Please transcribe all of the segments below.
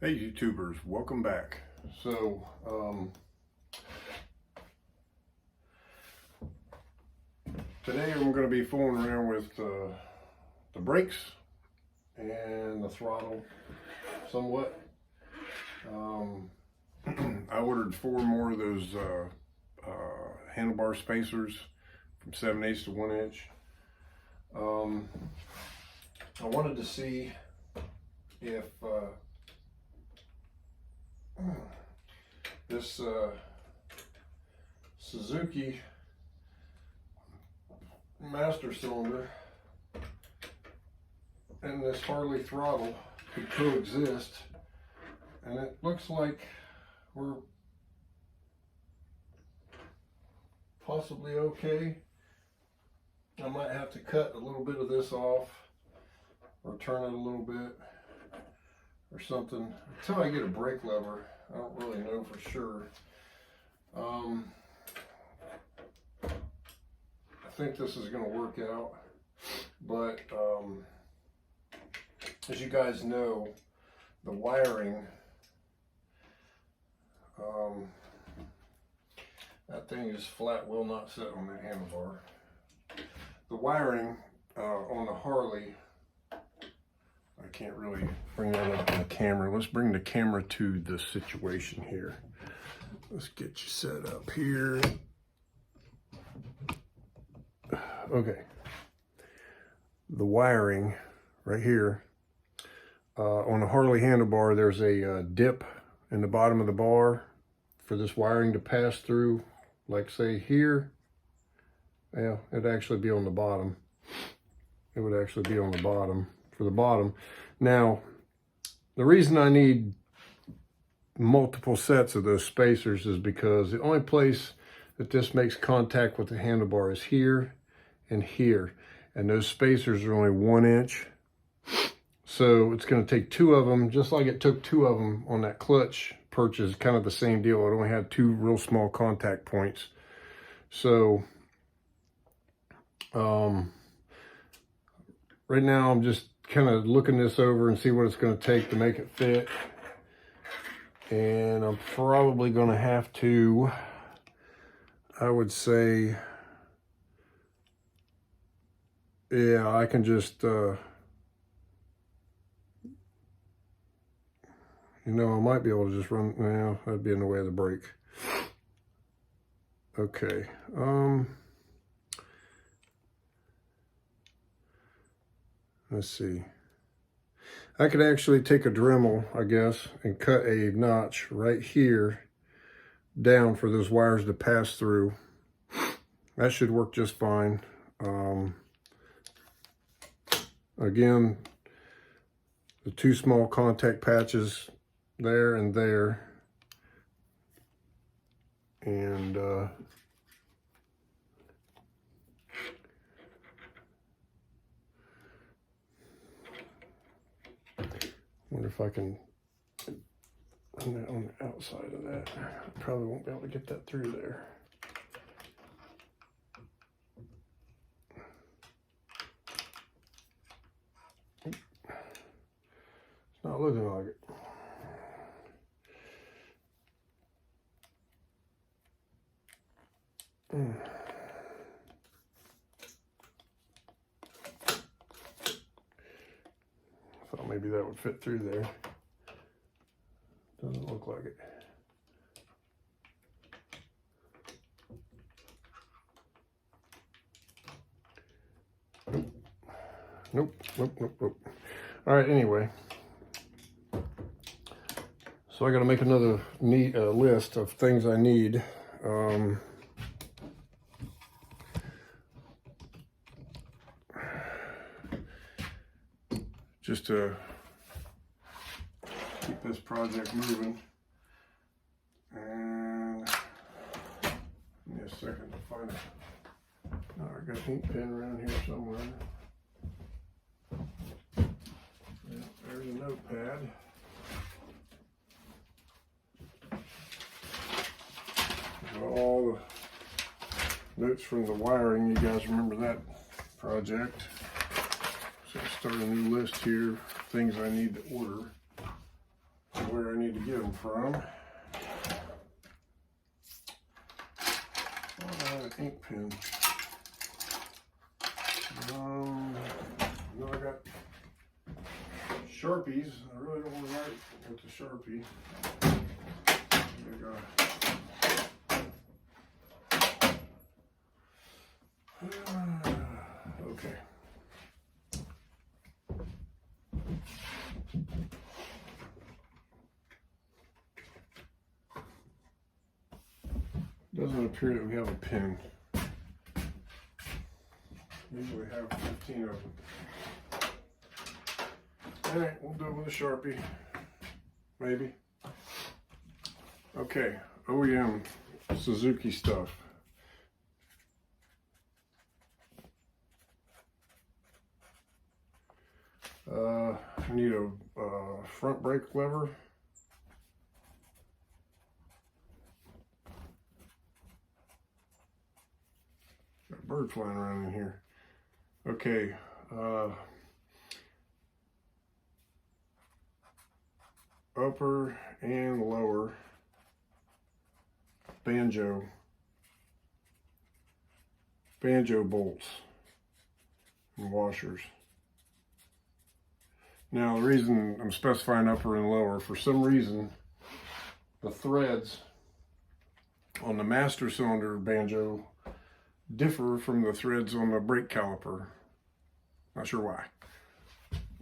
Hey YouTubers, welcome back. So today I'm going to be fooling around with the brakes and the throttle somewhat. I ordered 4 more of those handlebar spacers from 7/8 to 1 inch. I wanted to see if this Suzuki master cylinder and this Harley throttle could coexist, and it looks like we're possibly okay. I might have to cut a little bit of this off or turn it a little bit or something until I get a brake lever. I don't really know for sure. I think this is going to work out, but as you guys know, the wiring, that thing is flat, will not sit on that handlebar. The wiring on the Harley, I can't really bring that up on the camera. Let's bring the camera to the situation here. Let's get you set up here. Okay. The wiring right here, on the Harley handlebar, there's a dip in the bottom of the bar for this wiring to pass through, like say here. Yeah, it'd actually be on the bottom. It would actually be on the bottom, for the bottom. Now, the reason I need multiple sets of those spacers is because the only place that this makes contact with the handlebar is here and here. And those spacers are only 1 inch. So it's going to take 2 of them, just like it took 2 of them on that clutch purchase, kind of the same deal. It only had 2 real small contact points. So, right now I'm just kind of looking this over and see what it's going to take to make it fit. And I'm probably going to have to, I would say, yeah, I can just, I might be able to just run, well, that'd be in the way of the brake. Okay, let's see. I could actually take a Dremel, I guess, and cut a notch right here down for those wires to pass through. That should work just fine. Again, the 2 small contact patches there and there. And wonder if I can run that on the outside of that. I probably won't be able to get that through there. It's not looking like it. Thought maybe that would fit through there. Doesn't look like it. Nope. All right, anyway. So I got to make another list of things I need. Just to keep this project moving. And give me a second to find it. Oh, I got an ink pen around here somewhere. Yeah, there's a notepad. All the notes from the wiring, you guys remember that project. So start a new list here, things I need to order. where I need to get them from. An ink pen. I got Sharpies. I really don't want to write with the Sharpie. Okay. Doesn't appear that we have a pen. Usually have 15 of them. Alright, we'll do it with a Sharpie. Maybe. Okay, OEM Suzuki stuff. I need a front brake lever. Got a bird flying around in here. Okay, upper and lower banjo bolts and washers. Now the reason I'm specifying upper and lower, for some reason the threads on the master cylinder banjo differ from the threads on the brake caliper. Not sure why.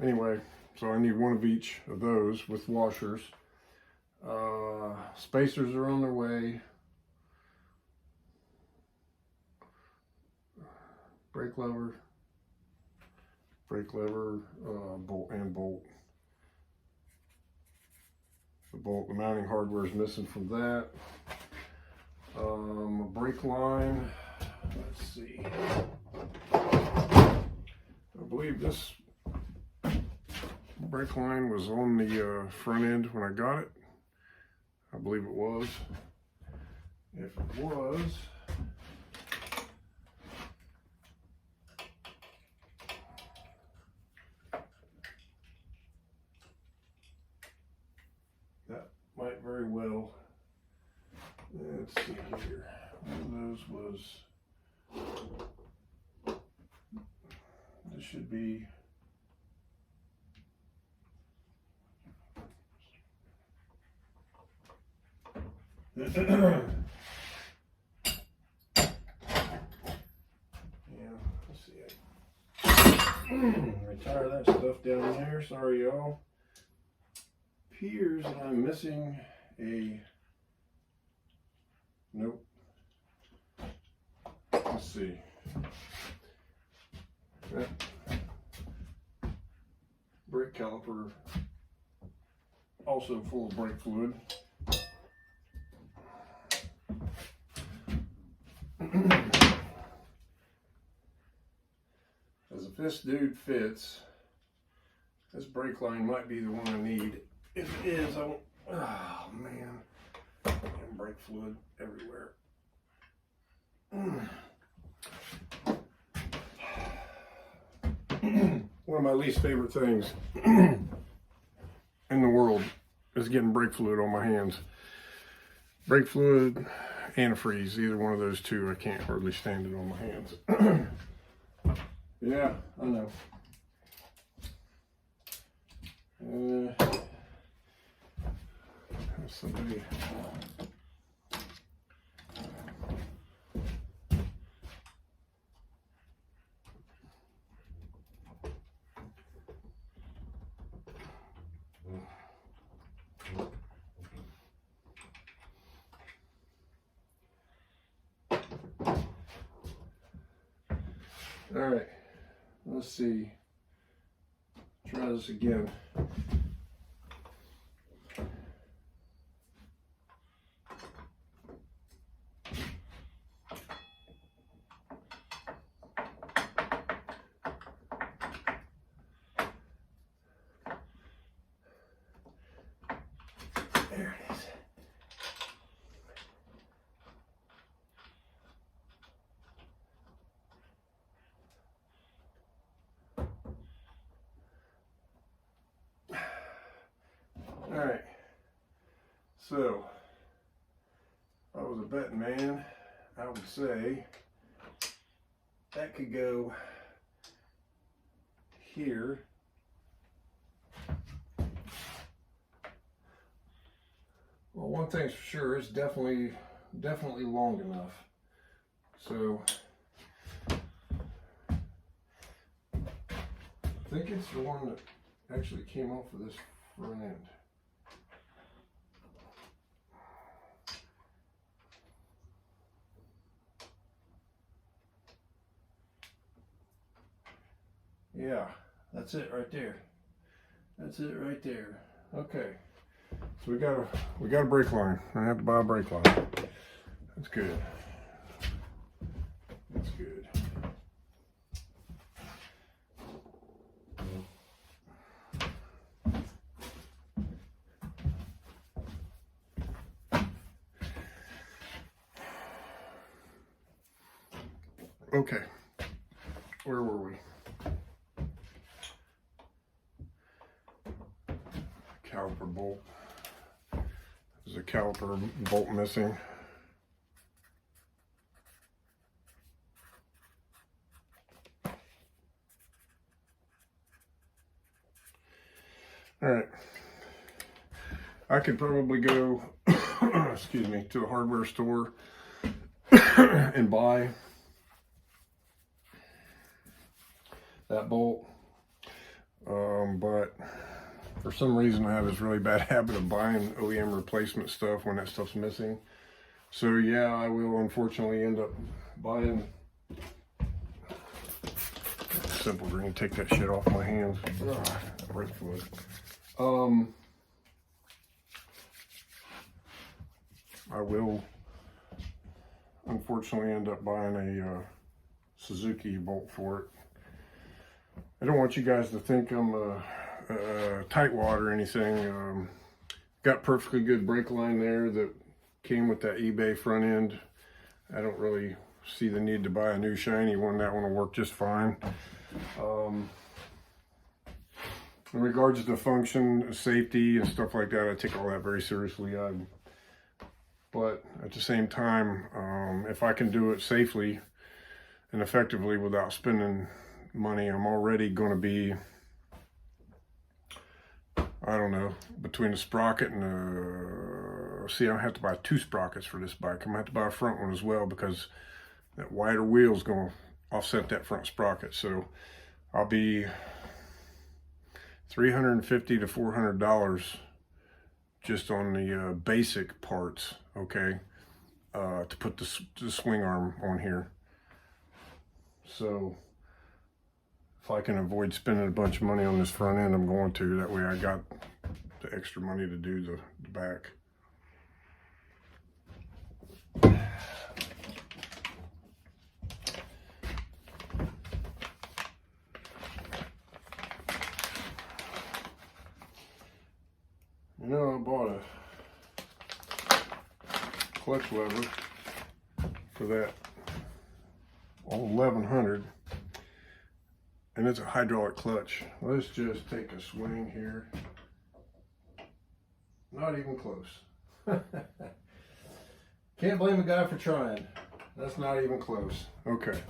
Anyway, so I need one of each of those with washers. Spacers are on their way. Brake lever, bolt and bolt. The mounting hardware is missing from that. A brake line. Let's see. I believe this brake line was on the front end when I got it. I believe it was. If it was, that might very well. Let's see here. One of those was, this should be, yeah, let's see. Retire that stuff down there. Sorry, y'all. Appears that I'm missing a, nope. Let's see. That brake caliper also full of brake fluid. As if this dude fits, this brake line might be the one I need. If it is, I won't. Oh man, damn brake fluid everywhere. One of my least favorite things in the world is getting brake fluid on my hands. Brake fluid, antifreeze, either one of those two, I can't hardly stand it on my hands. Yeah, I know. Somebody. All right, let's see. Try this again. There it is. All right. So, if I was a betting man, I would say that could go here. Well, one thing's for sure, it's definitely long enough. So, I think it's the one that actually came off of this front end. Yeah, that's it right there. That's it right there. Okay. So we got a brake line. I have to buy a brake line. That's good. That's good. Okay. Where were we? Caliper bolt. There's a caliper bolt missing. All right. I could probably go, excuse me, to a hardware store and buy that bolt. But for some reason I have this really bad habit of buying OEM replacement stuff when that stuff's missing. So yeah, I will unfortunately end up buying. Simple green, take that shit off my hands. That brake fluid. I will unfortunately end up buying a Suzuki bolt for it. I don't want you guys to think I'm a tightwad or anything. Got perfectly good brake line there that came with that eBay front end. I don't really see the need to buy a new shiny one. That one will work just fine. In regards to function, safety, and stuff like that, I take all that very seriously. But at the same time, if I can do it safely and effectively without spending money, I'm already going to be, I don't know, between the sprocket and see, I have to buy 2 sprockets for this bike. I'm going to have to buy a front one as well because that wider wheel is going to offset that front sprocket. So I'll be $350 to $400 just on the basic parts, okay, to put the swing arm on here. So if I can avoid spending a bunch of money on this front end, I'm going to. That way I got the extra money to do the back. You know, I bought a clutch lever for that old 1100, and it's a hydraulic clutch. Let's just take a swing here. Not even close. Can't blame a guy for trying. That's not even close. Okay.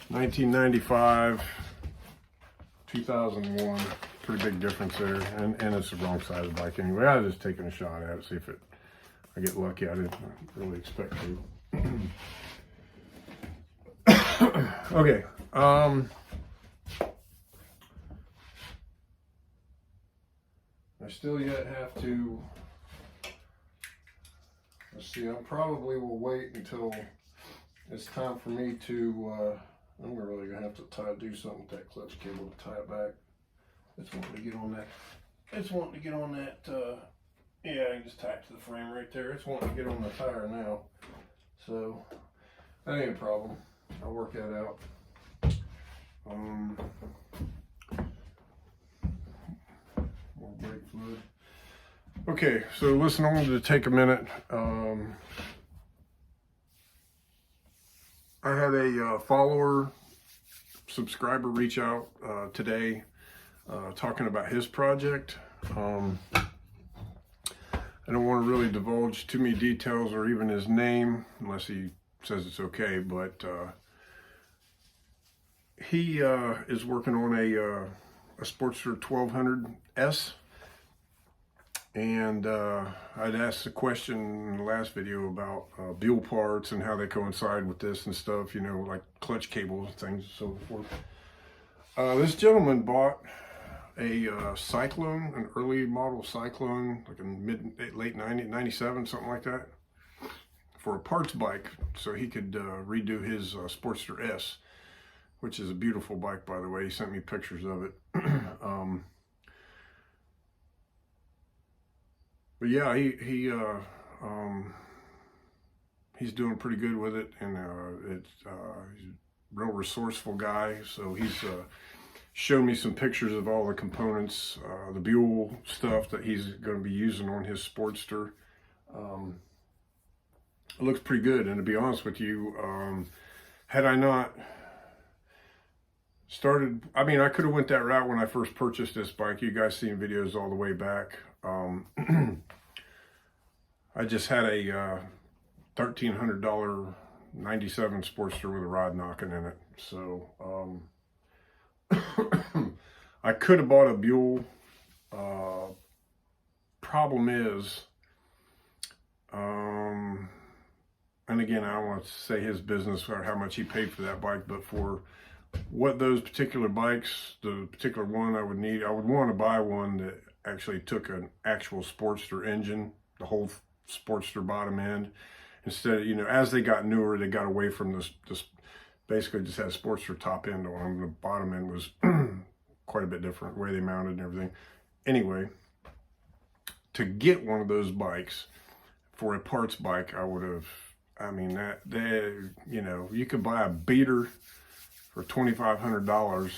1995, 2001. Pretty big difference there, and it's the wrong side of the bike anyway. I was just taking a shot at it, see if I get lucky. I didn't really expect to. Okay. I still yet have to. Let's see. I probably will wait until it's time for me to. I'm really gonna have to do something with that clutch cable to tie it back. It's wanting to get on that. It's wanting to get on that. Yeah, I can just tie it to the frame right there. It's wanting to get on the tire now. So that ain't a problem. I'll work that out. More brake fluid. Okay, so listen, I wanted to take a minute. I had a follower, subscriber reach out today. Talking about his project. I I don't want to really divulge too many details or even his name unless he says it's okay, but he is working on a Sportster 1200S. And I'd asked a question in the last video about Buell parts and how they coincide with this and stuff, you know, like clutch cables and things and so forth. This gentleman bought a Cyclone, an early model Cyclone, like in late 97, something like that, for a parts bike, so he could redo his Sportster S, which is a beautiful bike, by the way. He sent me pictures of it. But yeah, he's doing pretty good with it, and he's a real resourceful guy. So he's showed me some pictures of all the components, the Buell stuff that he's going to be using on his Sportster. It looks pretty good, and to be honest with you, had I not started, I mean, I could have went that route when I first purchased this bike. You guys seen videos all the way back. I just had a $1,300 '97 Sportster with a rod knocking in it. So I could have bought a Buell. Problem is, and again, I don't want to say his business or how much he paid for that bike, but for what those particular bikes, the particular one I would need, I would want to buy one that actually took an actual Sportster engine, the whole Sportster bottom end. Instead of, you know, as they got newer, they got away from this basically just had a Sportster top end on them. The bottom end was quite a bit different, the way they mounted and everything. Anyway, to get one of those bikes for a parts bike, I would have, I mean, you know, you could buy a beater for $2,500,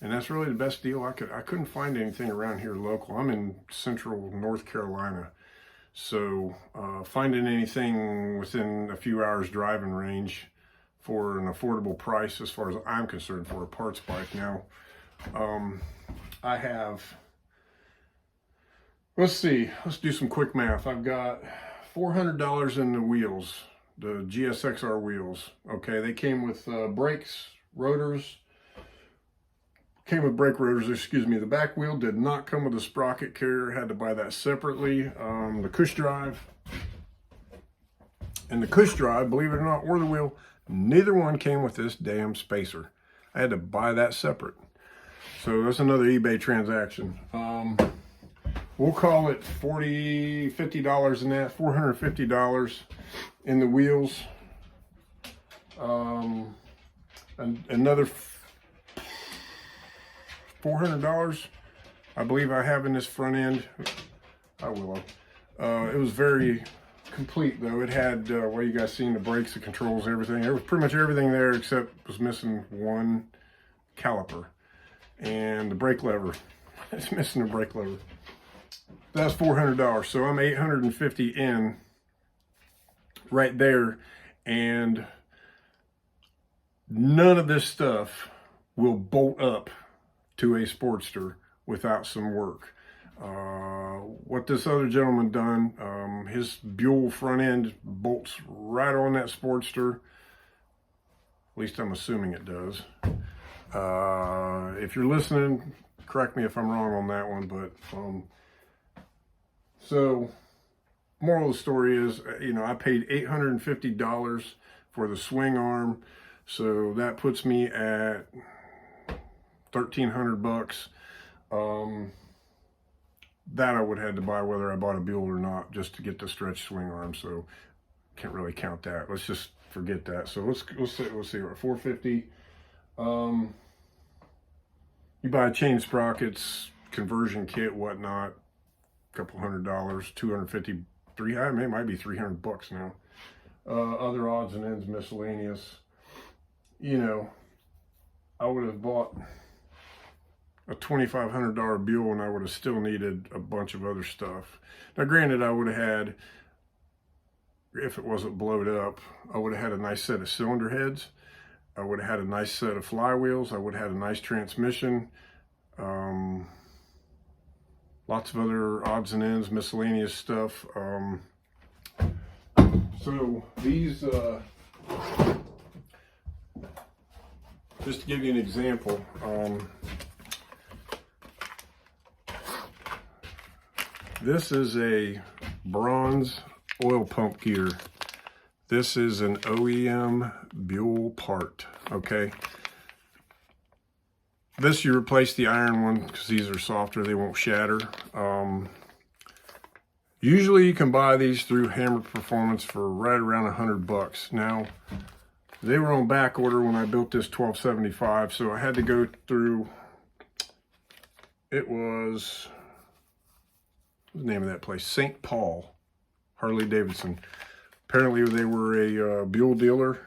and that's really the best deal I couldn't find anything around here local. I'm in central North Carolina, so finding anything within a few hours driving range for an affordable price, as far as I'm concerned, for a parts bike. Now, I have, let's do some quick math. I've got $400 in the wheels, the GSXR wheels. Okay, they came with brakes, rotors. Came with brake rotors, excuse me. The back wheel did not come with a sprocket carrier. Had to buy that separately. The cush drive and the cush drive, believe it or not, or the wheel, neither one came with this damn spacer. I had to buy that separate. So that's another eBay transaction. We'll call it $50 in that, $450 in the wheels. And another $400, I believe I have in this front end. I will. It was very complete though. It had, well, you guys seen the brakes, the controls, everything. There was pretty much everything there except was missing one caliper and the brake lever. It's missing the brake lever. That's $400. So I'm $850 in right there, and none of this stuff will bolt up to a Sportster without some work. What this other gentleman done, his Buell front end bolts right on that Sportster. At least I'm assuming it does. If you're listening, correct me if I'm wrong on that one, but so moral of the story is, you know, I paid $850 for the swing arm, so that puts me at $1,300. That I would have had to buy whether I bought a Buell or not, just to get the stretch swing arm. So can't really count that. Let's just forget that. So let's see. $450. You buy chain sprockets, conversion kit, whatnot, a couple $100, 250, it might be $300 now. Other odds and ends, miscellaneous. You know, I would have bought a $2,500 Buell and I would have still needed a bunch of other stuff. Now granted, I would have had, if it wasn't blowed up, I would have had a nice set of cylinder heads. I would have had a nice set of flywheels. I would have had a nice transmission. lots of other odds and ends, miscellaneous stuff. So these, just to give you an example, this is a bronze oil pump gear. This is an OEM Buell part, okay? This, you replace the iron one because these are softer, they won't shatter. Usually you can buy these through Hammer Performance for right around $100. Now, they were on back order when I built this 1275, so I had to go through, it was, what's the name of that place? St. Paul, Harley Davidson. Apparently they were a Buell dealer,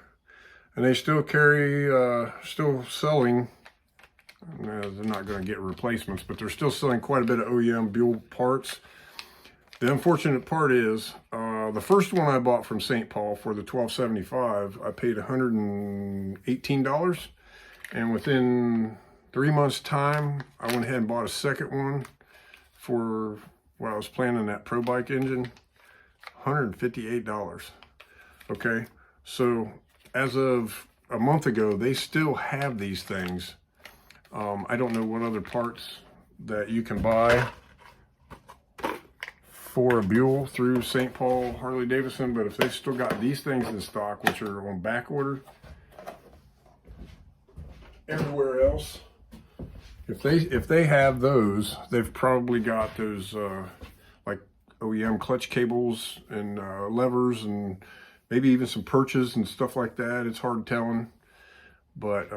and they still carry, still selling, they're not going to get replacements, but they're still selling quite a bit of OEM Buell parts. The unfortunate part is, the first one I bought from St. Paul for the 1275, I paid $118, and within 3 months' time, I went ahead and bought a second one for what I was planning, that Pro Bike engine, $158. Okay, so as of a month ago, they still have these things. I don't know what other parts that you can buy for a Buell through St. Paul Harley Davidson, but if they've still got these things in stock, which are on back order, everywhere else, if they have those, they've probably got those like OEM clutch cables and levers, and maybe even some perches and stuff like that. It's hard telling, but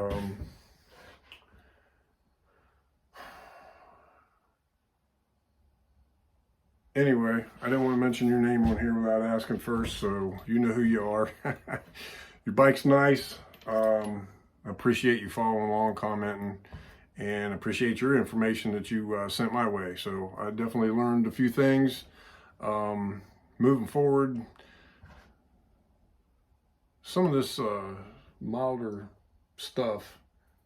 anyway, I didn't want to mention your name on here without asking first, so you know who you are. Your bike's nice. I appreciate you following along, commenting, and appreciate your information that you sent my way. So I definitely learned a few things. Moving forward, some of this milder stuff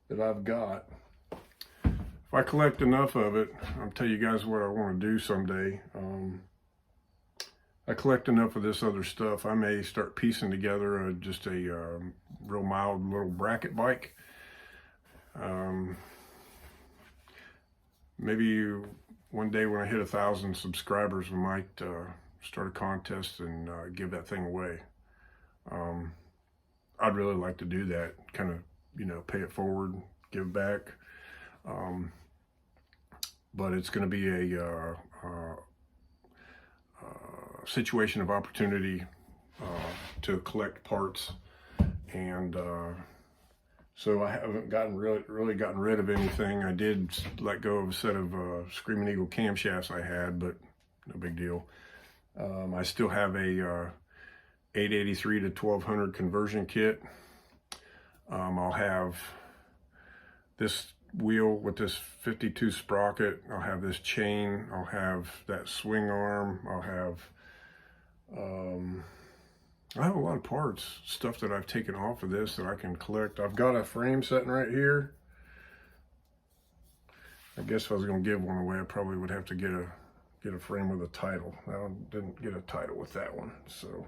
that I've got, if I collect enough of it, I'll tell you guys what I want to do someday. I collect enough of this other stuff, I may start piecing together just a real mild little bracket bike. Maybe one day when I hit 1,000 subscribers, we might start a contest and give that thing away. I'd really like to do that, kind of, you know, pay it forward, give back. But it's going to be a situation of opportunity to collect parts, and so I haven't really gotten rid of anything. I did let go of a set of Screaming Eagle camshafts I had, but no big deal. I still have a 883 to 1200 conversion kit. I'll have this wheel with this 52 sprocket. I'll have this chain. I'll have that swing arm. I'll have I have a lot of parts, stuff that I've taken off of this that I can collect. I've got a frame sitting right here. I guess if I was going to give one away, I probably would have to get a frame with a title. I didn't get a title with that one. So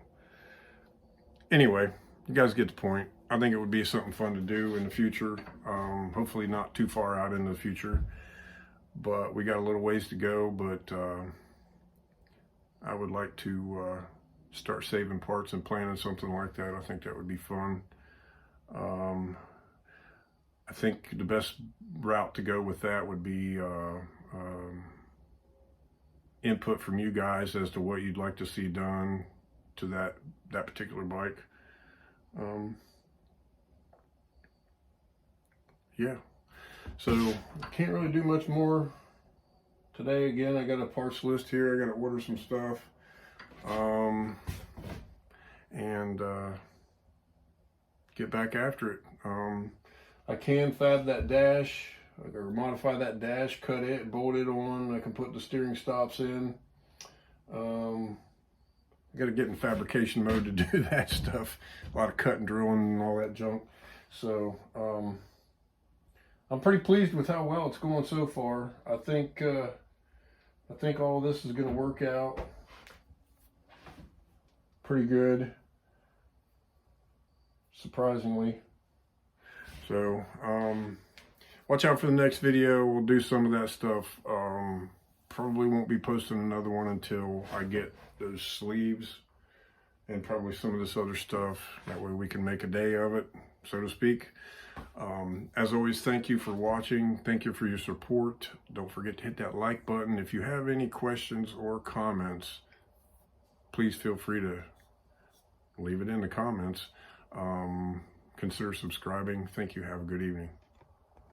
anyway, you guys get the point. I think it would be something fun to do in the future. Hopefully not too far out in the future, but we got a little ways to go. But I would like to start saving parts and planning something like that. I think that would be fun. I think the best route to go with that would be input from you guys as to what you'd like to see done to that particular bike. Yeah, so I can't really do much more today. Again, I got a parts list here. I got to order some stuff, and get back after it. I can fab that dash, or modify that dash, cut it, bolt it on. I can put the steering stops in. I got to get in fabrication mode to do that stuff. A lot of cut and drilling and all that junk. So I'm pretty pleased with how well it's going so far. I think I think all this is going to work out pretty good, surprisingly. So, watch out for the next video. We'll do some of that stuff. Probably won't be posting another one until I get those sleeves and probably some of this other stuff. That way we can make a day of it, so to speak. As always, thank you for watching. Thank you for your support. Don't forget to hit that like button. If you have any questions or comments, please feel free to leave it in the comments. Consider subscribing. Thank you. Have a good evening.